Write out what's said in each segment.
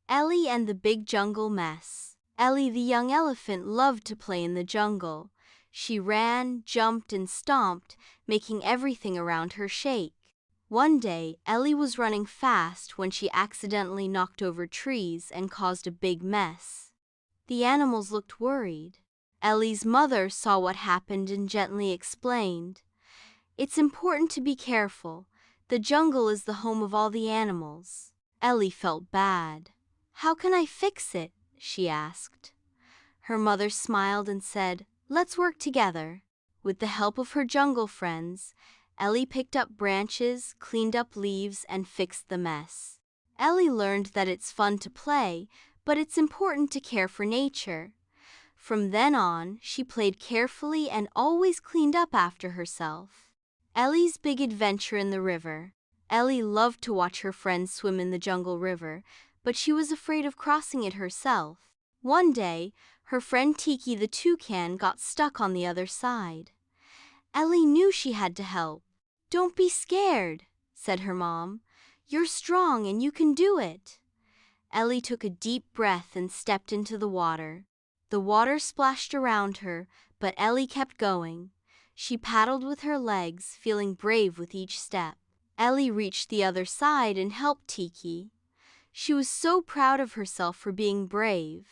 Ellie and the Big Jungle Mess. Ellie the young elephant loved to play in the jungle. She ran, jumped, and stomped, making everything around her shake. One day, Ellie was running fast when she accidentally knocked over trees and caused a big mess. The animals looked worried. Ellie's mother saw what happened and gently explained, "It's important to be careful. The jungle is the home of all the animals." Ellie felt bad. "How can I fix it?" she asked. Her mother smiled and said, "Let's work together." With the help of her jungle friends, Ellie picked up branches, cleaned up leaves, and fixed the mess. Ellie learned that it's fun to play, but it's important to care for nature. From then on, she played carefully and always cleaned up after herself. Ellie's Big Adventure in the River. Ellie loved to watch her friends swim in the jungle river, but she was afraid of crossing it herself. One day, her friend Tiki the toucan got stuck on the other side. Ellie knew she had to help. "Don't be scared," said her mom. "You're strong and you can do it." Ellie took a deep breath and stepped into the water. The water splashed around her, but Ellie kept going. She paddled with her legs, feeling brave with each step. Ellie reached the other side and helped Tiki. She was so proud of herself for being brave.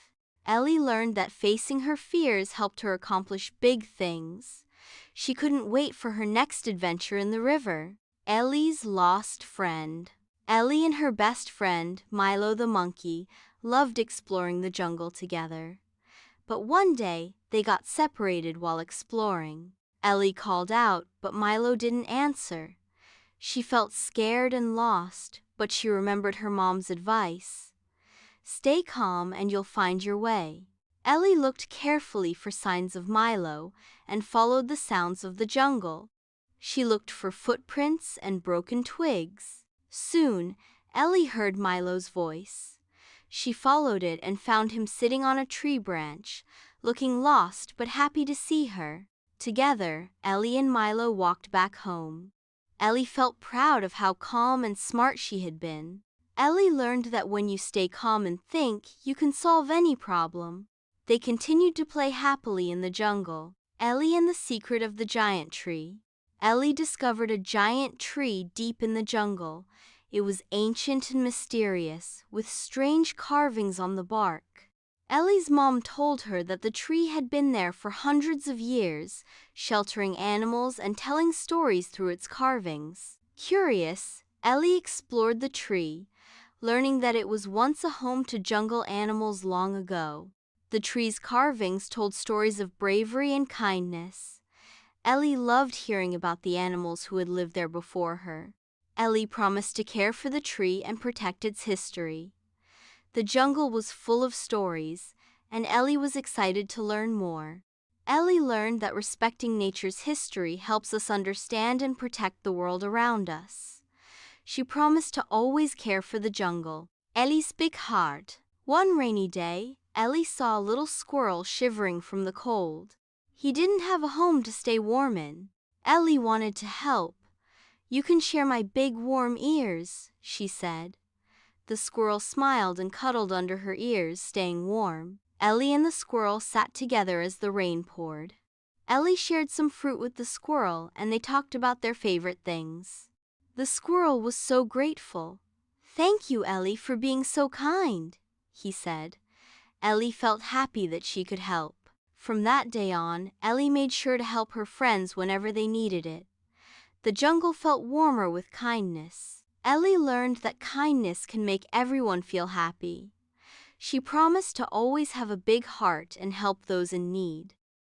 Ellie learned that facing her fears helped her accomplish big things. She couldn't wait for her next adventure in the river. Ellie's Lost Friend. Ellie and her best friend, Milo the monkey, loved exploring the jungle together. But one day, they got separated while exploring. Ellie called out, but Milo didn't answer. She felt scared and lost, but she remembered her mom's advice. "Stay calm and you'll find your way." Ellie looked carefully for signs of Milo and followed the sounds of the jungle. She looked for footprints and broken twigs. Soon, Ellie heard Milo's voice. She followed it and found him sitting on a tree branch, looking lost but happy to see her. Together, Ellie and Milo walked back home. Ellie felt proud of how calm and smart she had been. Ellie learned that when you stay calm and think, you can solve any problem. They continued to play happily in the jungle. Ellie and the Secret of the Giant Tree. Ellie discovered a giant tree deep in the jungle. It was ancient and mysterious, with strange carvings on the bark. Ellie's mom told her that the tree had been there for hundreds of years, sheltering animals and telling stories through its carvings. Curious, Ellie explored the tree, learning that it was once a home to jungle animals long ago. The tree's carvings told stories of bravery and kindness. Ellie loved hearing about the animals who had lived there before her. Ellie promised to care for the tree and protect its history. The jungle was full of stories, and Ellie was excited to learn more. Ellie learned that respecting nature's history helps us understand and protect the world around us. She promised to always care for the jungle. Ellies Big Heart. One rainy day, Ellie saw a little squirrel shivering from the cold. He didn't have a home to stay warm in. Ellie wanted to help. "You can share my big warm ears," she said. The squirrel smiled and cuddled under her ears, staying warm. Ellie and the squirrel sat together as the rain poured. Ellie shared some fruit with the squirrel, and they talked about their favorite things. The squirrel was so grateful. "Thank you, Ellie, for being so kind," he said. Ellie felt happy that she could help. From that day on, Ellie made sure to help her friends whenever they needed it. The jungle felt warmer with kindness. Ellie learned that kindness can make everyone feel happy. She promised to always have a big heart and help those in need.